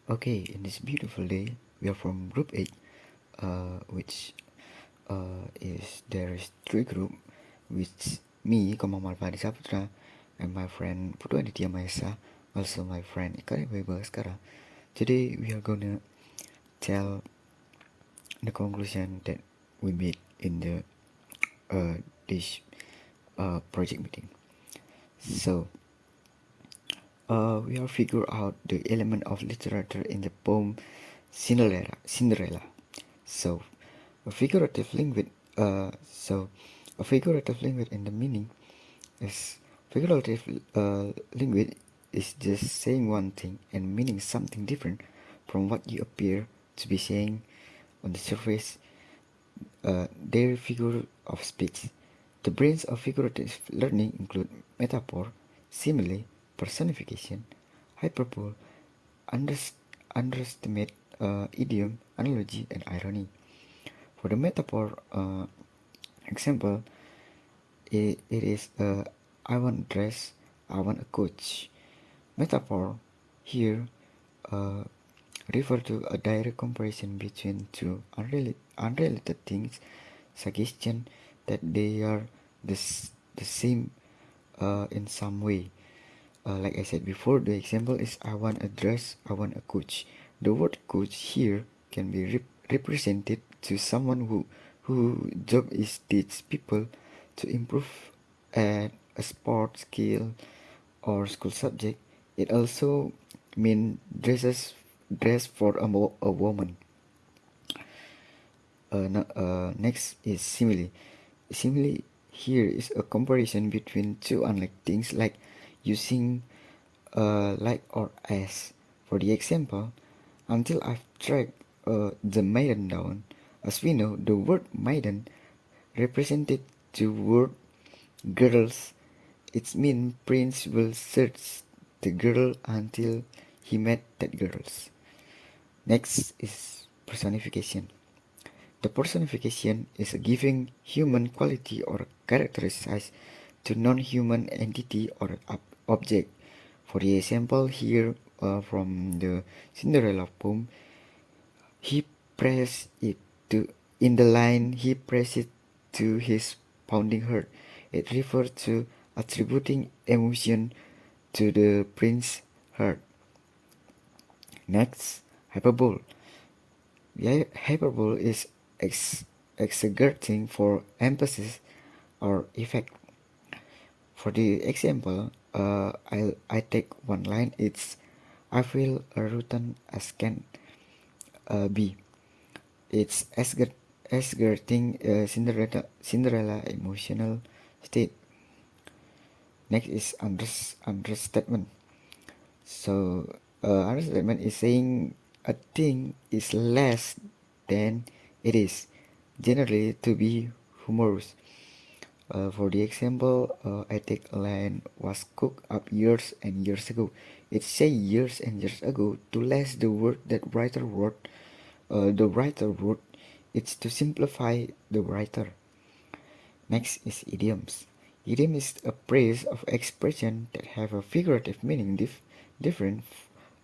Okay, in this beautiful day, we are from Group 8, which is there is three group, which me, Komamal Fadi Saputra, and my friend Putu Aditya Mahesa, also my friend Ikare Baskara. Today we are gonna tell the conclusion that we made in the this project meeting. So we are figure out the element of literature in the poem Cinderella. So a figurative language. So a figurative language in the meaning is figurative language is just saying one thing and meaning something different from what you appear to be saying on the surface. Their figure of speech. The brains of figurative learning include metaphor, simile, personification, hyperbole, underestimate, idiom, analogy, and irony. For the metaphor example, it is I want a dress, I want a coach. Metaphor here uh, refer to a direct comparison between two unrelated things, suggestion that they are the same in some way. Like I said before, the example is I want a dress, I want a coach. The word coach here can be represented to someone who job is teach people to improve at a sport skill or school subject. It also mean dress for a woman. Next is simile. Simile here is a comparison between two unlike things like using like or as. For the example, until I've tracked the maiden down. As we know, the word maiden represented the word girls. It means Prince will search the girl until he met that girls. Next is personification. The personification is giving human quality or characteristics to non-human entity or object. For the example here from the Cinderella poem, he pressed it to in the line he pressed it to his pounding heart. It refers to attributing emotion to the prince's heart. Next, hyperbole. The hyperbole is exaggerating for emphasis or effect. For the example, I take one line. It's I feel rotten as can be. It's exaggerating Cinderella emotional state. Next is understatement. So understatement is saying a thing is less than it is, generally to be humorous. For the example, I take a line was cooked up years and years ago. It say years and years ago to less the word that writer wrote. The writer wrote. It's to simplify the writer. Next is idioms. Idiom is a phrase of expression that have a figurative meaning different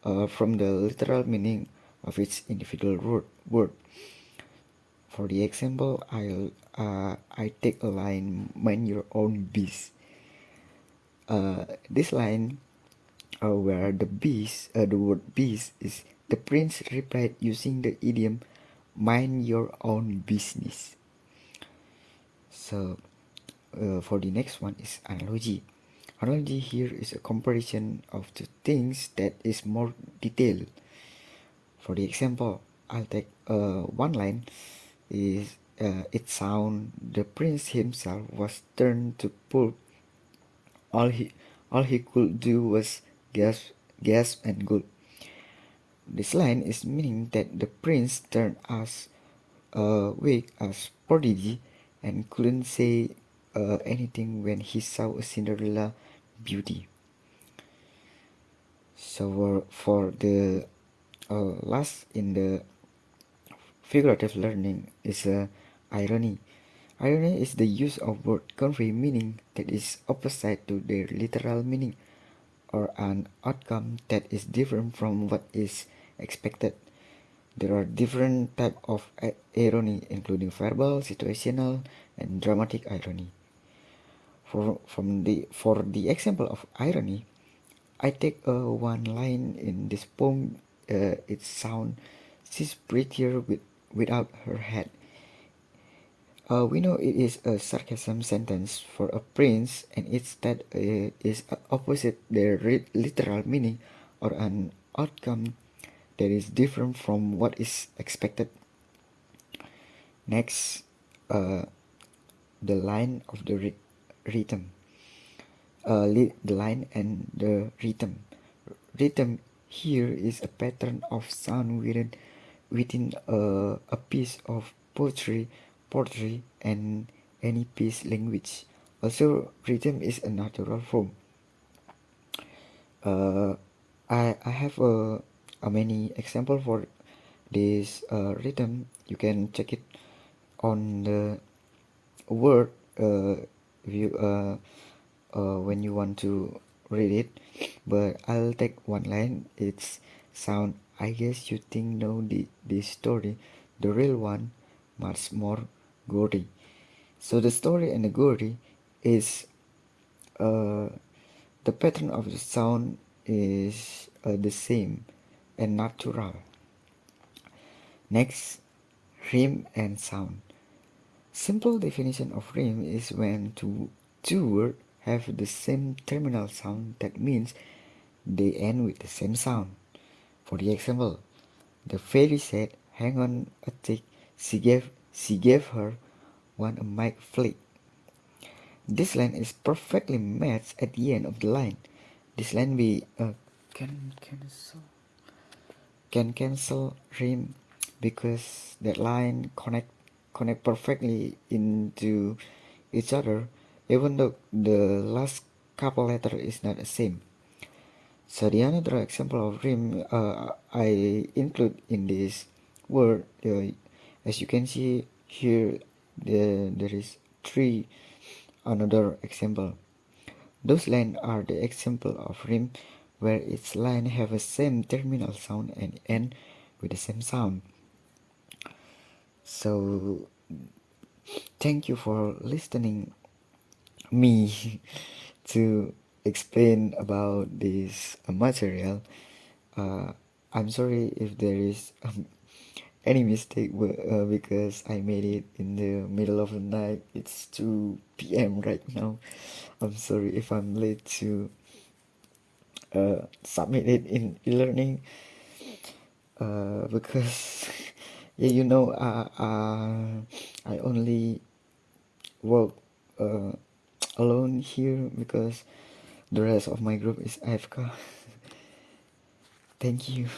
from the literal meaning of its individual word. For the example, I take a line, mind your own biz. This line, where the word biz is the prince replied using the idiom, mind your own business. So, for the next one is analogy. Analogy here is a comparison of two things that is more detailed. For the example, I'll take one line is it sound the prince himself was turned to pulp. All he all he could do was gasp and gulp. This line is meaning that the prince turned as weak as prodigy and couldn't say anything when he saw a Cinderella beauty. So for the last in the figurative learning is irony. Irony is the use of word convey meaning that is opposite to their literal meaning or an outcome that is different from what is expected. There are different types of irony, including verbal, situational, and dramatic irony. For the example of irony, I take one line in this poem. It sounds, she's prettier without her head. We know it is a sarcasm sentence for a prince, and instead is opposite the literal meaning or an outcome that is different from what is expected. Next, the line of the rhythm. The line and the rhythm. Rhythm here is a pattern of sound within a piece of poetry, and any piece language. Also, rhythm is a natural form. I have a many example for this rhythm. You can check it on the word you when you want to read it, but I'll take one line. It's sound, I guess you think know this story, the real one much more gory. So the story and the gory is the pattern of the sound is the same and natural. Next, rhyme and sound. Simple definition of rhyme is when two words have the same terminal sound. That means they end with the same sound. For the example, the fairy said, "Hang on a tick." She gave her one a mic flick. This line is perfectly matched at the end of the line. This line we can cancel rhyme because that line connect perfectly into each other, even though the last couple letter is not the same. So the another example of rhyme I include in this word, as you can see here, there is three another example. Those lines are the example of rhyme where each line have a same terminal sound and end with the same sound. So thank you for listening me to explain about this material. I'm sorry if there is any mistake, because I made it in the middle of the night. It's 2 p.m. right now. I'm sorry if I'm late to submit it in e-learning, because yeah, I only work alone here because the rest of my group is AFK. Thank you.